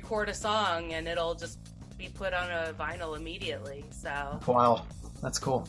record a song and it'll just be put on a vinyl immediately. So wow, that's cool.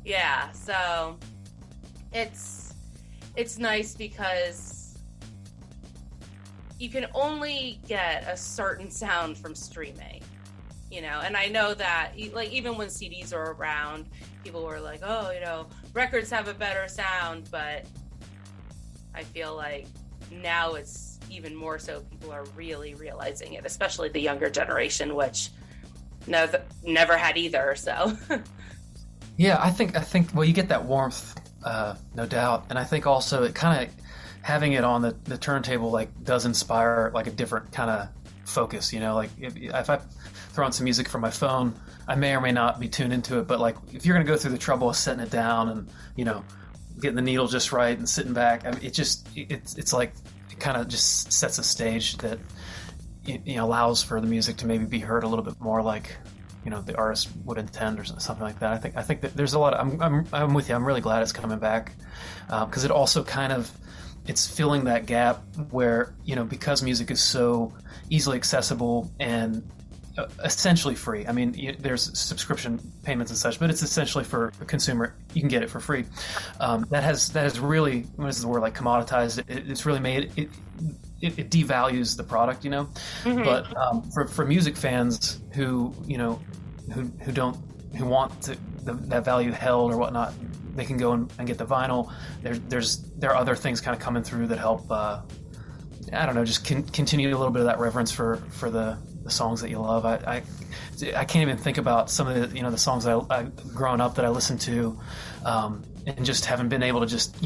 Yeah, so it's nice because you can only get a certain sound from streaming, and I know that, like, even when CDs are around, people were like, oh, records have a better sound, but I feel like now it's even more so people are really realizing it, especially the younger generation, which never had either, so. Yeah, I think, well, you get that warmth, no doubt, and I think also it kind of, having it on the turntable, like, does inspire, like, a different kind of focus, like if I throw on some music from my phone, I may or may not be tuned into it, but, like, if you're going to go through the trouble of setting it down and, getting the needle just right and sitting back, I mean, it's like, it kind of just sets a stage that, allows for the music to maybe be heard a little bit more like, the artist would intend or something like that. I think that there's a lot of, I'm with you. I'm really glad it's coming back, because it also kind of, it's filling that gap where, because music is so easily accessible and essentially free. I mean, there's subscription payments and such, but it's essentially for a consumer. You can get it for free. That has really, what is the word, like, commoditized. It's really made it devalues the product, Mm-hmm. But for music fans who want that value held or whatnot, they can go and get the vinyl. There are other things kind of coming through that help. I don't know, just continue a little bit of that reverence for the songs that you love. I can't even think about some of the the songs I growing up that I listened to, and just haven't been able to just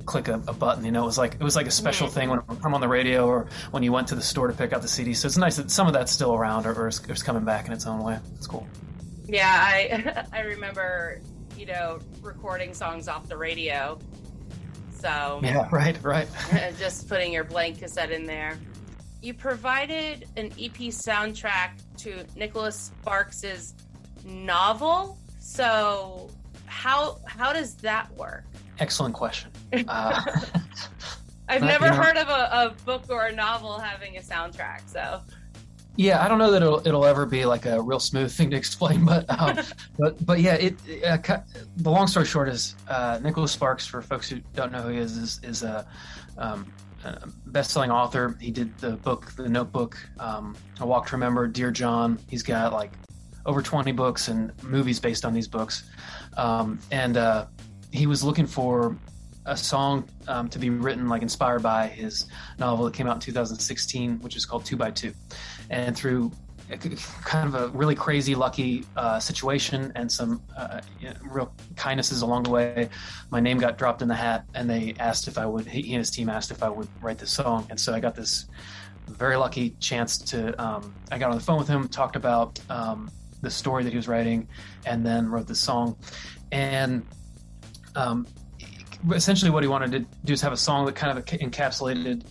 click a button. It was like a special thing when it come on the radio or when you went to the store to pick out the CD. So it's nice that some of that's still around or is coming back in its own way. It's cool. Yeah, I remember recording songs off the radio. So yeah, right. Just putting your blank cassette in there. You provided an EP soundtrack to Nicholas Sparks's novel. So how does that work? Excellent question. I've never heard of a book or a novel having a soundtrack. So. Yeah, I don't know that it'll ever be like a real smooth thing to explain, but yeah, the long story short is Nicholas Sparks, for folks who don't know who he is a best-selling author. He did the book, The Notebook, A Walk to Remember, Dear John. He's got like over 20 books and movies based on these books, and he was looking for a song to be written, like, inspired by his novel that came out in 2016, which is called 2x2. And through kind of a really crazy lucky situation and some real kindnesses along the way, my name got dropped in the hat, and they asked if I would, he and his team asked if I would write this song. And so I got this very lucky chance to, I got on the phone with him, talked about the story that he was writing, and then wrote this song. And essentially what he wanted to do is have a song that kind of encapsulated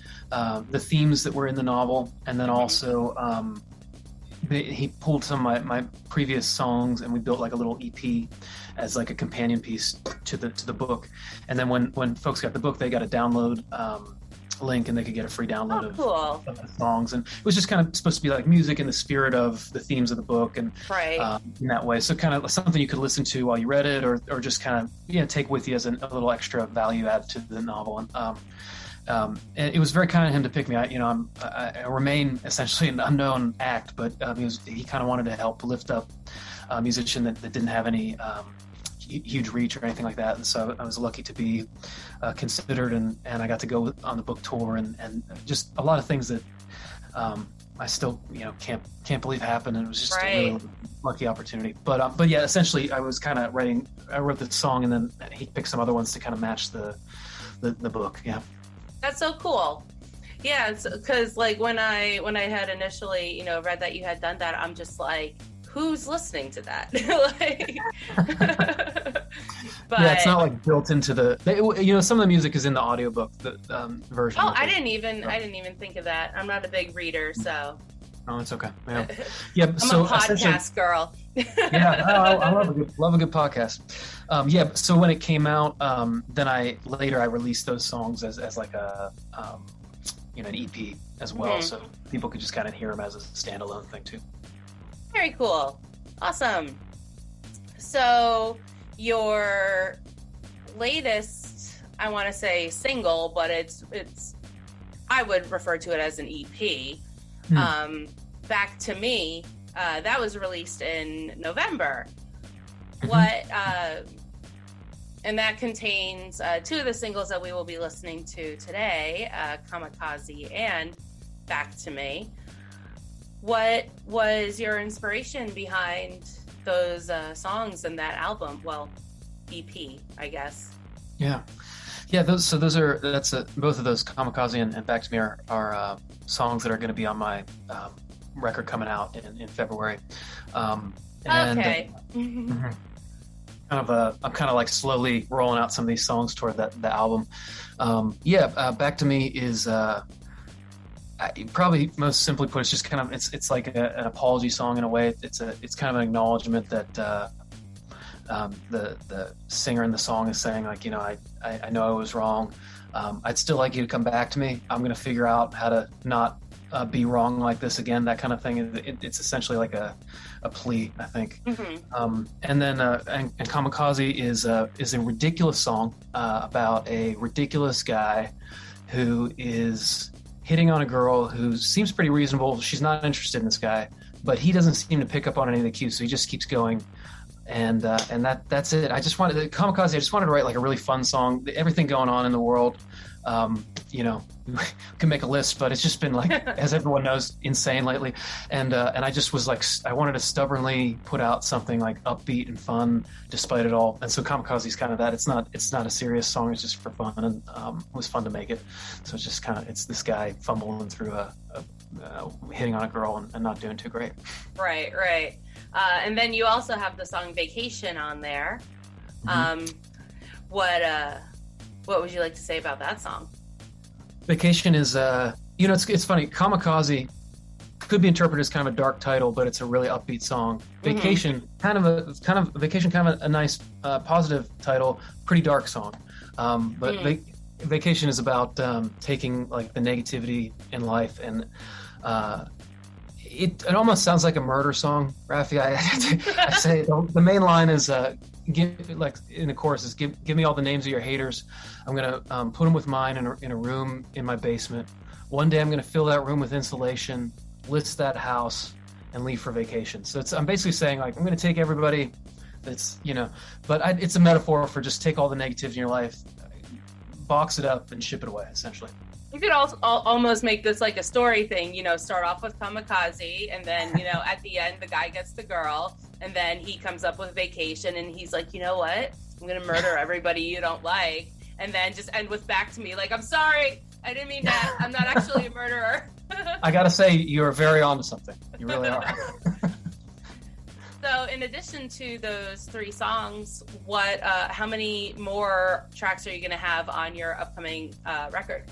the themes that were in the novel, and then also he pulled some of my previous songs, and we built like a little EP as like a companion piece to the book. And then when folks got the book, they got a download link, and they could get a free download of the songs. And it was just kind of supposed to be like music in the spirit of the themes of the book, and in that way. So kind of something you could listen to while you read it, or just kind of take with you as a little extra value add to the novel. And it was very kind of him to pick me. I remain essentially an unknown act, but he kind of wanted to help lift up a musician that didn't have any huge reach or anything like that. And so I was lucky to be considered, and I got to go on the book tour, and just a lot of things that I still can't believe happened. And it was just a really lucky opportunity. But yeah, essentially I was kind of I wrote the song, and then he picked some other ones to kind of match the book. Yeah. That's so cool. Yeah, because like when I had initially read that you had done that, I'm just like, who's listening to that? But yeah, it's not like built into some of the music is in the audiobook, the version. Oh, I didn't even think of that. I'm not a big reader, so. Oh, it's okay. Yeah. I'm a podcast girl. Yeah, I love a good podcast. So when it came out, then I released those songs as like a an EP as well, so people could just kind of hear them as a standalone thing too. Very cool. Awesome. So your latest, I want to say single, but it's I would refer to it as an EP. Back to Me, that was released in November. And that contains two of the singles that we will be listening to today, Kamikaze and Back to Me. What was your inspiration behind those songs and that album? Well, EP, I guess. Yeah. Those are both of those, Kamikaze and Back to Me, are songs that are going to be on my record coming out in February. Okay. I'm kind of like slowly rolling out some of these songs toward the album. Back to Me is probably most simply put, it's just kind of it's like an apology song in a way. It's kind of an acknowledgement that the singer in the song is saying, like, I know I was wrong. I'd still like you to come back to me. I'm going to figure out how to not be wrong like this again, that kind of thing. It's essentially like a plea, I think. And then and Kamikaze is a ridiculous song about a ridiculous guy who is hitting on a girl who seems pretty reasonable. She's not interested in this guy, but he doesn't seem to pick up on any of the cues, so he just keeps going. And that's it. Kamikaze, I just wanted to write like a really fun song. Everything going on in the world, we can make a list, but it's just been like, as everyone knows, insane lately. And I just was like, I wanted to stubbornly put out something like upbeat and fun despite it all. And so Kamikaze is kind of that. It's not a serious song. It's just for fun, and it was fun to make it. So it's just kind of, it's this guy fumbling through hitting on a girl and not doing too great. Right. And then you also have the song Vacation on there. What would you like to say about that song? Vacation is, it's funny. Kamikaze could be interpreted as kind of a dark title, but it's a really upbeat song. Vacation, kind of a nice, positive title, pretty dark song. Vacation is about taking like the negativity in life, and it almost sounds like a murder song, Raffy. I say the main line is in the chorus is give me all the names of your haters. I'm gonna put them with mine in a room in my basement. One day I'm gonna fill that room with insulation, list that house, and leave for vacation. So I'm basically saying, like, I'm gonna take everybody that's but it's a metaphor for just take all the negativity in your life, box it up, and ship it away, essentially. You could also almost make this like a story thing, start off with Kamikaze, and then, at the end, the guy gets the girl, and then he comes up with Vacation, and he's like, you know what? I'm going to murder everybody you don't like. And then just end with Back to Me. Like, I'm sorry. I didn't mean that. I'm not actually a murderer. I got to say, you're very onto something. You really are. So in addition to those three songs, how many more tracks are you going to have on your upcoming record?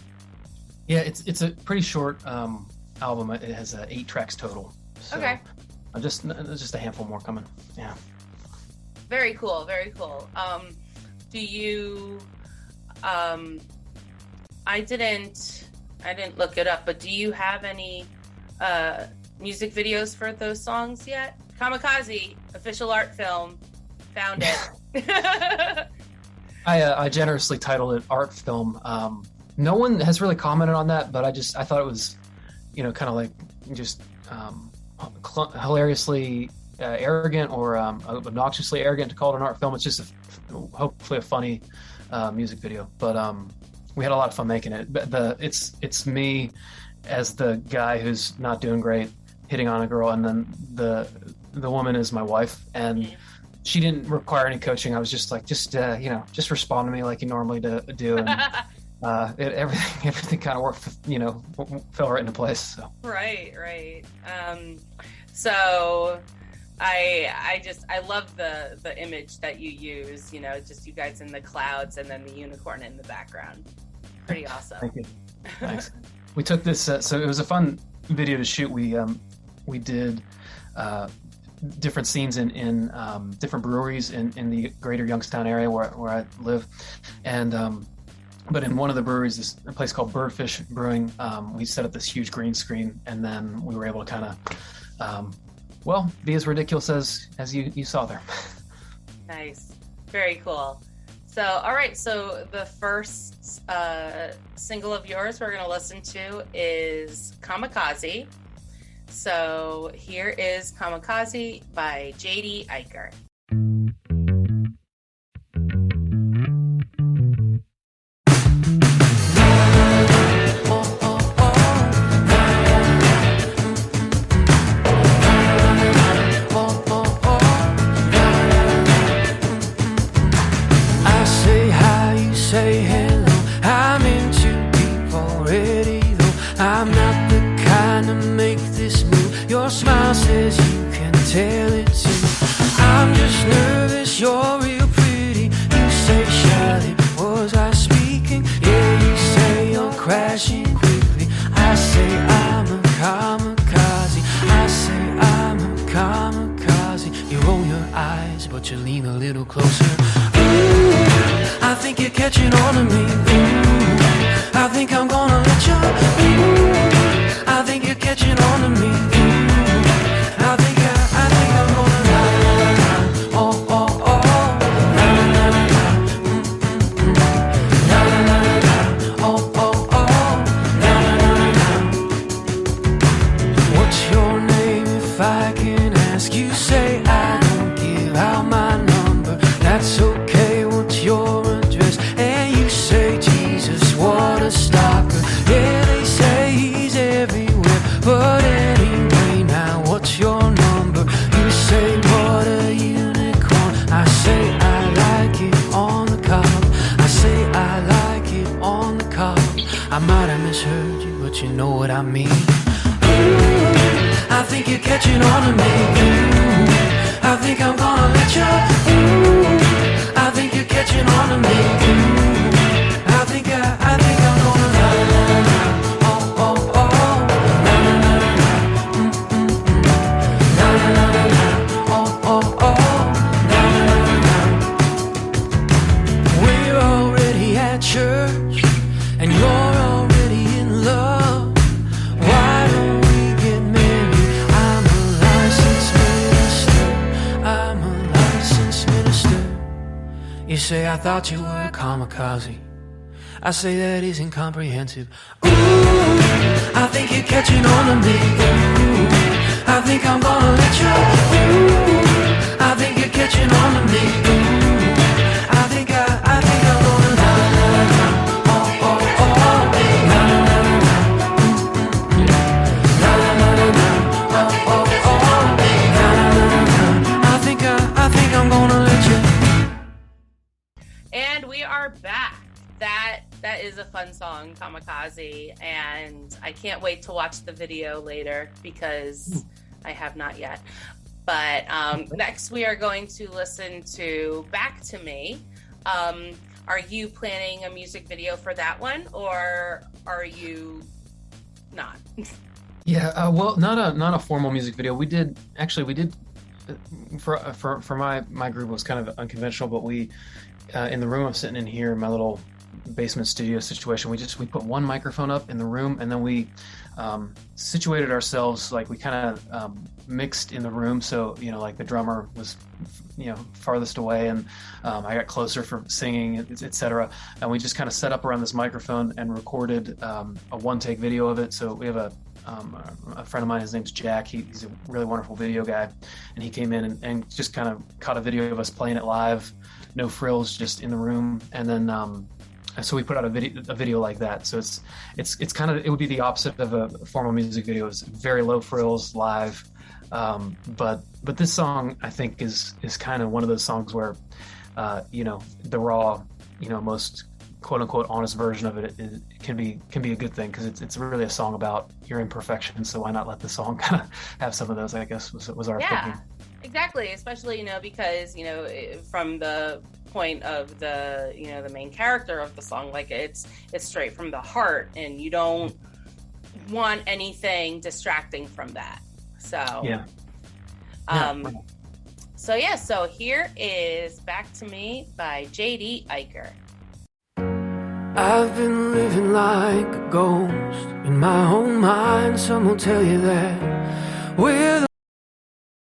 Yeah, it's a pretty short album. It has 8 tracks total. So okay. Just a handful more coming. Yeah. Very cool. Very cool. Do you? I didn't look it up, but do you have any music videos for those songs yet? Kamikaze, official art film. Found it. I generously titled it art film. No one has really commented on that, but I thought it was, kind of like just hilariously arrogant or obnoxiously arrogant to call it an art film. It's just hopefully a funny music video. But we had a lot of fun making it. But it's me as the guy who's not doing great, hitting on a girl, and then the woman is my wife, and she didn't require any coaching. I was just like, just respond to me like you normally do. And everything kind of worked, fell right into place. So. Right. So I love the image that you use, just you guys in the clouds and then the unicorn in the background. Pretty awesome. Thank you. Thanks. We took this, so it was a fun video to shoot. We did different scenes in different breweries in the greater Youngstown area where I live. And But in one of the breweries, a place called Birdfish Brewing, we set up this huge green screen, and then we were able to kind of, be as ridiculous as you saw there. Nice. Very cool. So, all right. So the first single of yours we're going to listen to is Kamikaze. So here is Kamikaze by J.D. Eicher. I thought you were a kamikaze. I say that is incomprehensive. Ooh, I think you're catching on to me. Ooh, I think I'm gonna let you. Ooh, I think you're catching on to me. Ooh, I think I'm gonna la la la. Oh oh oh. La la la la. La la la la. Oh oh oh. La la la la. I think I'm gonna let you. And we are back. That is a fun song, Kamikaze, and I can't wait to watch the video later because I have not yet. But next we are going to listen to Back to Me. Are you planning a music video for that one, or are you not? Yeah, well, not a formal music video. We did for my group. It was kind of unconventional, but we in the room I'm sitting in here, my little basement studio situation, we put one microphone up in the room, and then we situated ourselves, like we kind of mixed in the room, so like the drummer was farthest away, and I got closer for singing, etc. And we just kind of set up around this microphone and recorded a one-take video of it. So we have a friend of mine, his name's Jack. He's a really wonderful video guy, and he came in and just kind of caught a video of us playing it live, no frills, just in the room. And then so we put out a video like that. So it's kind of, it would be the opposite of a formal music video. It's very low frills, live. But this song, I think, is kind of one of those songs where the raw, most quote unquote honest version of it can be a good thing, because it's really a song about your imperfections. So why not let the song kind of have some of those, I guess, was our thinking. Exactly, especially because from the point of the main character of the song, like it's straight from the heart, and you don't want anything distracting from that. So so here is Back to Me by J.D. Eicher. I've been living like a ghost in my own mind. Some will tell you that we're